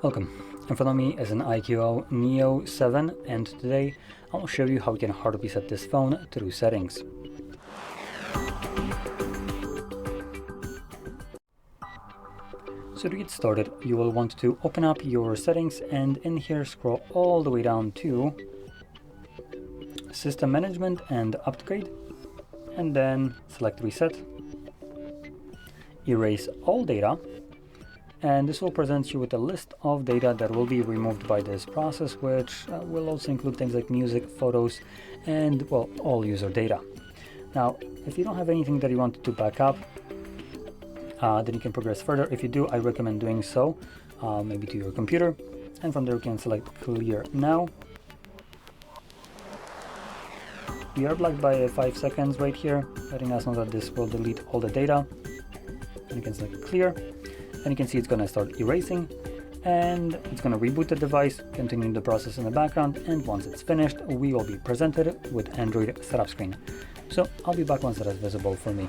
Welcome. In front of me is an iQOO Neo 7, and today I'll show you how we can hard reset this phone through settings. So to get started, you will want to open up your settings and in here scroll all the way down to System Management and Upgrade, and then select Reset, erase all data, and this will present you with a list of data that will be removed by this process, which will also include things like music, photos, and, well, all user data. Now, if you don't have anything that you want to back up, then you can progress further. If you do, I recommend doing so, maybe to your computer, and from there you can select Clear Now. We are blocked by 5 seconds right here, letting us know that this will delete all the data, and you can select Clear. And you can see it's going to start erasing, and it's going to reboot the device, continuing the process in the background, and once it's finished, we will be presented with Android setup screen. So I'll be back once that is visible for me.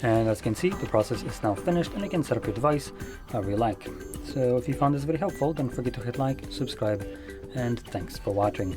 And as you can see, the process is now finished and you can set up your device however you like. So if you found this very helpful, don't forget to hit like, subscribe, and thanks for watching.